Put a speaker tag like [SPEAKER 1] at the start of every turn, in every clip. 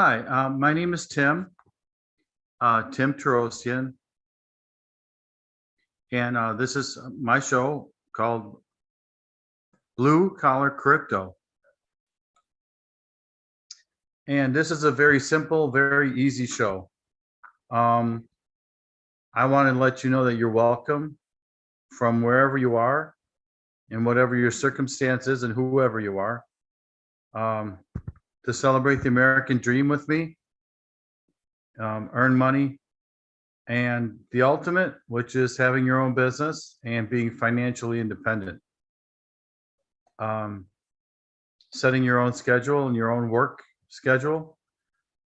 [SPEAKER 1] Hi, my name is Tim, Tim Terosian, and this is my show called Blue Collar Crypto. And this is a very simple, very easy show. I want to let you know that you're welcome from wherever you are and whatever your circumstances and whoever you are, to celebrate the American dream with me, earn money, and the ultimate, which is having your own business and being financially independent. Setting your own schedule and your own work schedule.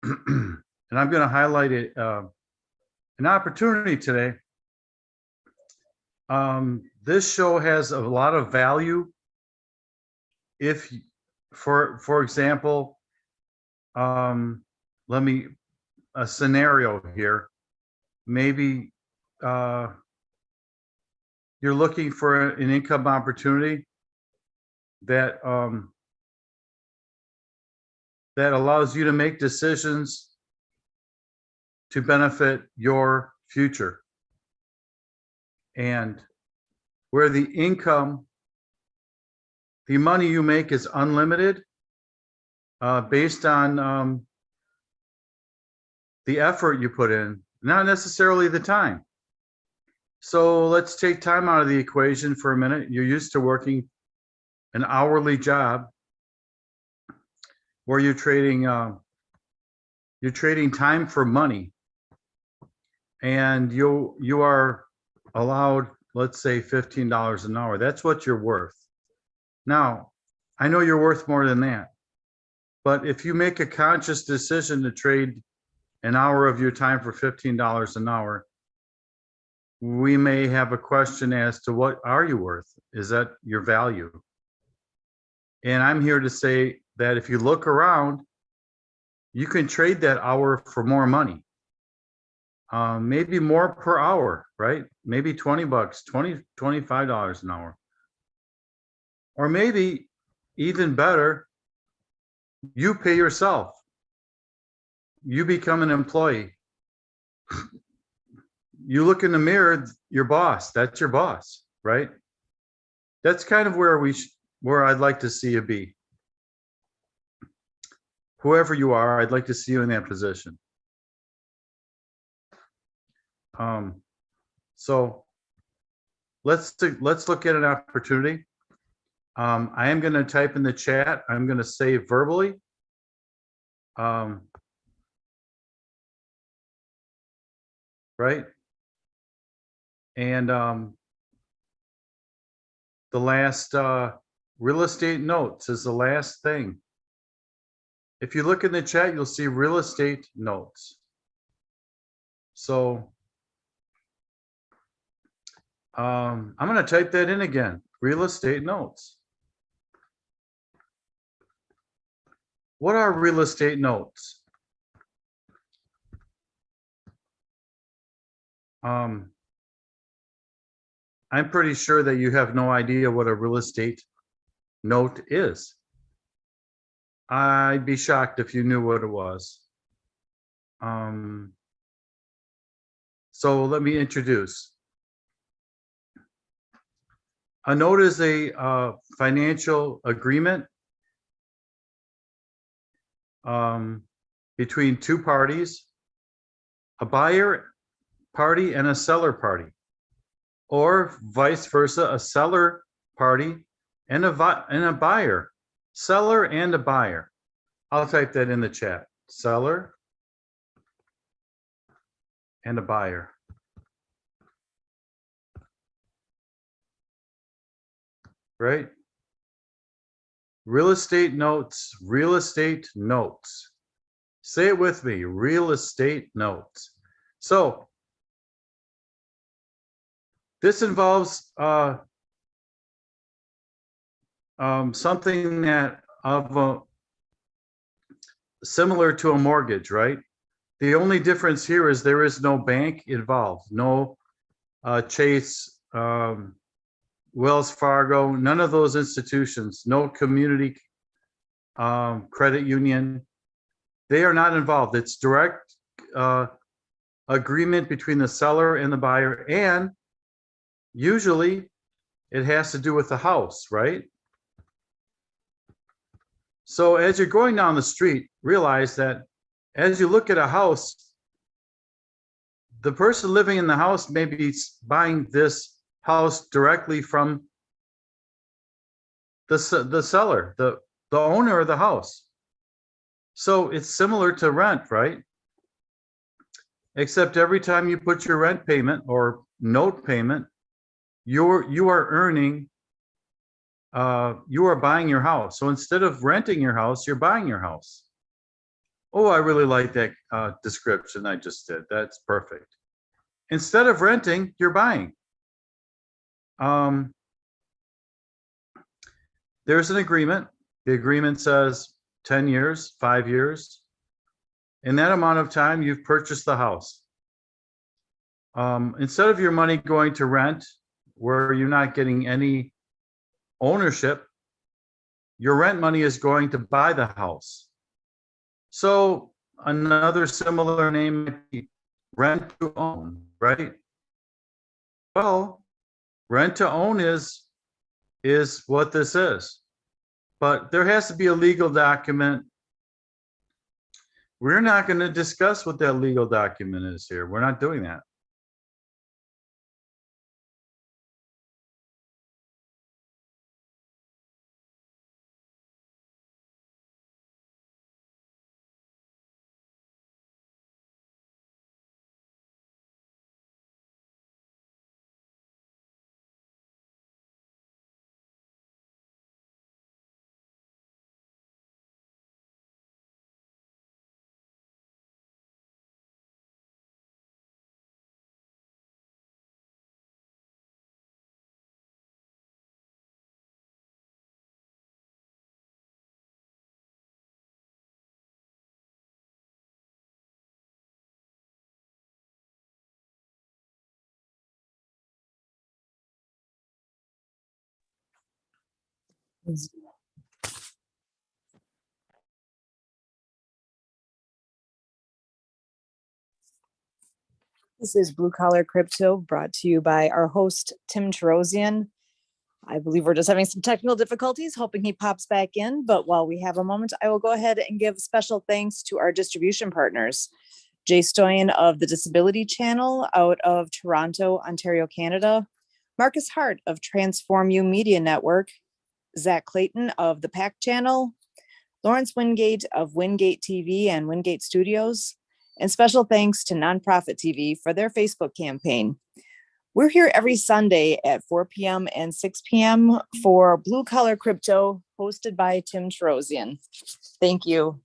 [SPEAKER 1] And I'm going to highlight an opportunity today. This show has a lot of value. If, for example, let me, a scenario here. Maybe you're looking for an income opportunity that that allows you to make decisions to benefit your future, and where the income, the money you make is unlimited, based on the effort you put in, not necessarily the time. So let's take time out of the equation for a minute. You're used to working an hourly job where you're trading time for money, and you are allowed, let's say, $15 an hour. That's what you're worth. Now, I know you're worth more than that, but if you make a conscious decision to trade an hour of your time for $15 an hour, we may have a question as to what are you worth? Is that your value? And I'm here to say that if you look around, you can trade that hour for more money. Maybe more per hour, right? Maybe 20 bucks, $25 an hour. Or maybe even better, you pay yourself. You become an employee. You look in the mirror, your boss, that's your boss, right? That's kind of where I'd like to see you be. Whoever you are, I'd like to see you in that position. So let's look at an opportunity. I am going to type in the chat. I'm going to say verbally. Right. And the last real estate notes is the last thing. If you look in the chat, you'll see real estate notes. So I'm going to type that in again, real estate notes. What are real estate notes? I'm pretty sure that you have no idea what a real estate note is. I'd be shocked if you knew what it was. So let me introduce. A note is a financial agreement between two parties, a buyer party and a seller party, or vice versa, a seller party and a buyer, seller and a buyer. I'll type that in the chat, seller and a buyer. Right? Real estate notes, real estate notes. Say it with me, real estate notes. So this involves something that similar to a mortgage, right? The only difference here is there is no bank involved, no Chase, Wells Fargo, none of those institutions, no community credit union. They are not involved. It's direct agreement between the seller and the buyer, and usually it has to do with the house, right? So as you're going down the street, realize that as you look at a house, the person living in the house may be buying this house directly from the seller, the owner of the house. So it's similar to rent, right? Except every time you put your rent payment or note payment, you are earning, you are buying your house. So instead of renting your house, you're buying your house. Oh, I really like that description I just did. That's perfect. Instead of renting, you're buying. There's an agreement. The agreement says 10 years, 5 years. In that amount of time, you've purchased the house. Instead of your money going to rent, where you're not getting any ownership, your rent money is going to buy the house. So another similar name might be rent to own, right? Well, rent to own is what this is. But there has to be a legal document. We're not going to discuss what that legal document is here. We're not doing that.
[SPEAKER 2] This is Blue Collar Crypto, brought to you by our host, Tim Terosian. I believe we're just having some technical difficulties, hoping he pops back in. But while we have a moment, I will go ahead and give special thanks to our distribution partners. Jay Stoyan of the Disability Channel out of Toronto, Ontario, Canada. Marcus Hart of Transform You Media Network. Zach Clayton of the PAC Channel. Lawrence Wingate of Wingate TV and Wingate Studios. And special thanks to Nonprofit TV for their Facebook campaign. We're here every Sunday at 4 p.m. and 6 p.m. for Blue Collar Crypto, hosted by Tim Terosian. Thank you.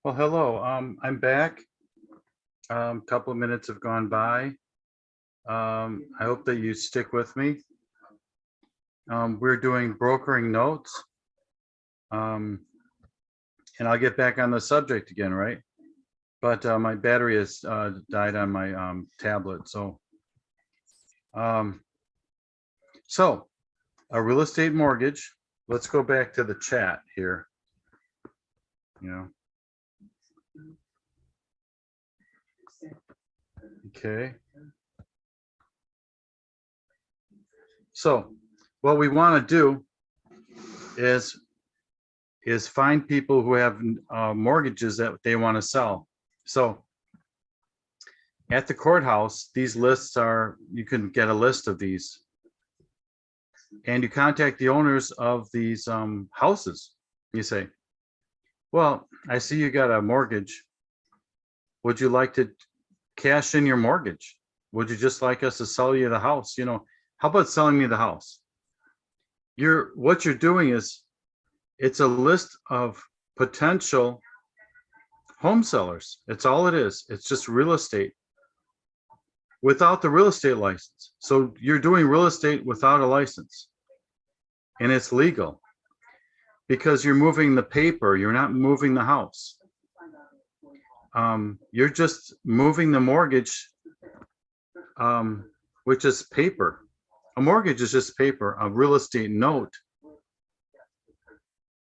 [SPEAKER 1] Well, hello, I'm back. Couple of minutes have gone by. I hope that you stick with me. We're doing brokering notes. And I'll get back on the subject again, right? But my battery has died on my tablet, so. So a real estate mortgage, let's go back to the chat here. You know. Okay. So what we want to do is find people who have mortgages that they want to sell. So at the courthouse, these lists are, you can get a list of these. And you contact the owners of these houses. You say, well, I see you got a mortgage. Would you like to cash in your mortgage? Would you just like us to sell you the house? You know, how about selling me the house? What you're doing is, it's a list of potential home sellers. It's all it is. It's just real estate without the real estate license. So you're doing real estate without a license, and it's legal because you're moving the paper. You're not moving the house. You're just moving the mortgage, which is paper. A mortgage is just paper. A real estate note,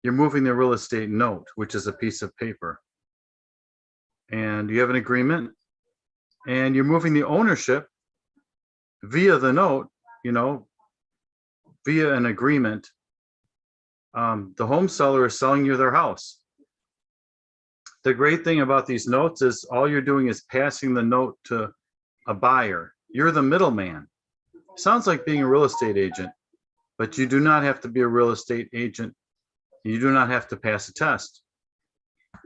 [SPEAKER 1] you're moving the real estate note, which is a piece of paper. And you have an agreement, and you're moving the ownership via the note, you know, via an agreement. The home seller is selling you their house. The great thing about these notes is all you're doing is passing the note to a buyer. You're the middleman. Sounds like being a real estate agent, but you do not have to be a real estate agent. You do not have to pass a test.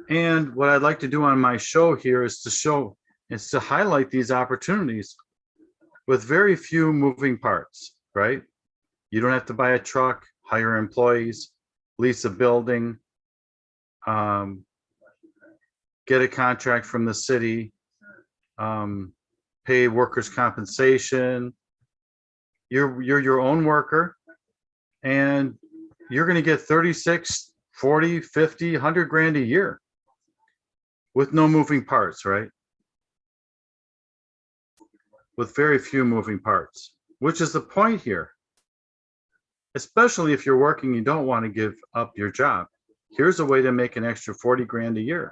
[SPEAKER 1] And what I'd like to do on my show here is to highlight these opportunities with very few moving parts, right? You don't have to buy a truck, hire employees, lease a building, get a contract from the city, pay workers' compensation. You're your own worker, and you're going to get 36, 40, 50, 100 grand a year with no moving parts, right? With very few moving parts, which is the point here. Especially if you're working, you don't want to give up your job. Here's a way to make an extra 40 grand a year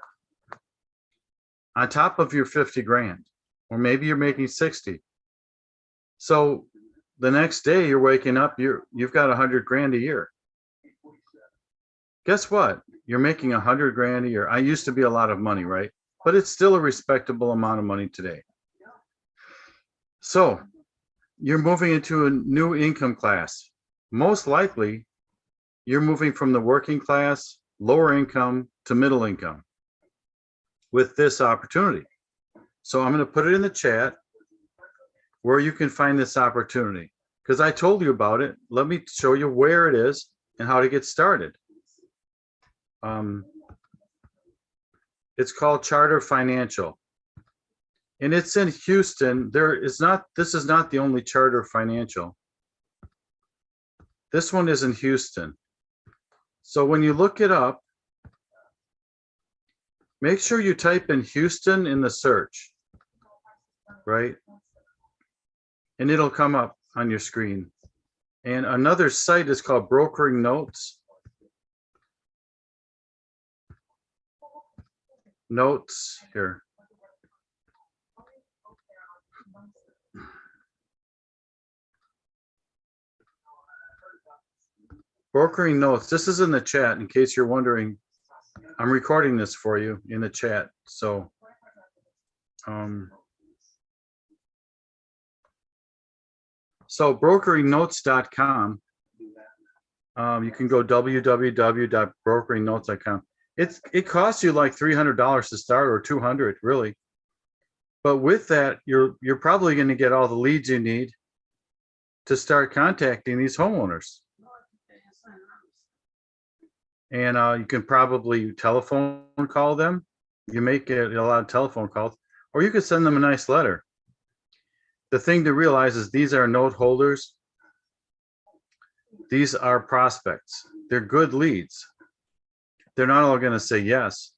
[SPEAKER 1] on top of your 50 grand, or maybe you're making 60. So the next day you're waking up, you've got 100 grand a year. Guess what? You're making 100 grand a year. I used to be a lot of money, right? But it's still a respectable amount of money today. So you're moving into a new income class. Most likely, you're moving from the working class, lower income, to middle income with this opportunity. So I'm going to put it in the chat where you can find this opportunity, because I told you about it. Let me show you where it is and how to get started. It's called Charter Financial, and it's in Houston. This is not the only Charter Financial. This one is in Houston. So when you look it up, make sure you type in Houston in the search, right? And it'll come up on your screen. And another site is called Brokering Notes. Notes here. Brokering Notes. This is in the chat in case you're wondering. I'm recording this for you in the chat. So brokeringnotes.com. You can go www.brokeringnotes.com. It costs you like $300 to start, or $200 really. But with that, you're probably going to get all the leads you need to start contacting these homeowners. And you can probably telephone call them. You may get a lot of telephone calls, or you could send them a nice letter. The thing to realize is these are note holders. These are prospects. They're good leads. They're not all going to say yes.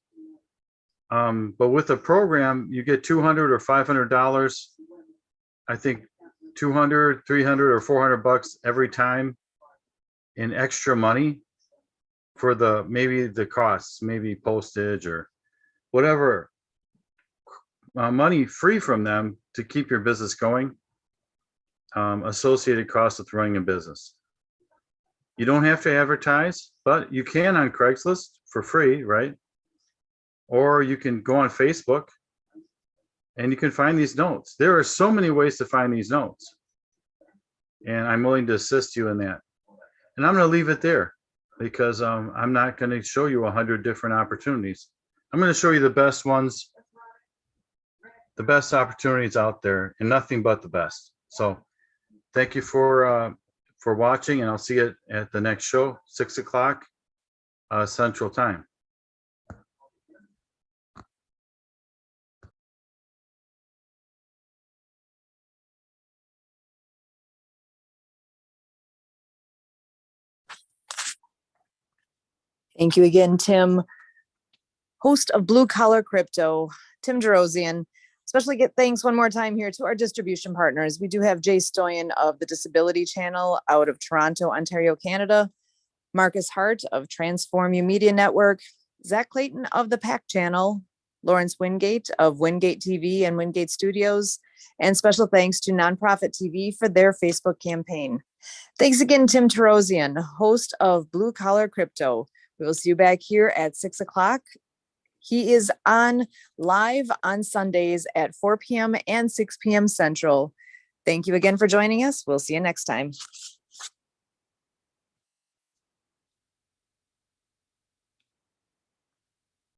[SPEAKER 1] But with the program, you get $200 or $500. I think 200, 300, or $400 every time in extra money for maybe the costs, maybe postage or whatever money free from them to keep your business going. Associated costs with running a business. You don't have to advertise, but you can on Craigslist for free, right? Or you can go on Facebook and you can find these notes. There are so many ways to find these notes. And I'm willing to assist you in that. And I'm going to leave it there because I'm not going to show you 100 different opportunities. I'm going to show you the best ones, the best opportunities out there, and nothing but the best. So thank you for watching, and I'll see you at the next show, 6 o'clock Central Time.
[SPEAKER 2] Thank you again, Tim. Host of Blue Collar Crypto, Tim Jarosian. Especially get thanks one more time here to our distribution partners. We do have Jay Stoyan of the Disability Channel out of Toronto, Ontario, Canada. Marcus Hart of Transform You Media Network. Zach Clayton of the PAC Channel. Lawrence Wingate of Wingate TV and Wingate Studios. And special thanks to Nonprofit TV for their Facebook campaign. Thanks again, Tim Jarosian, host of Blue Collar Crypto. We will see you back here at 6 o'clock. He is on live on Sundays at 4 p.m. and 6 p.m. Central. Thank you again for joining us. We'll see you next time.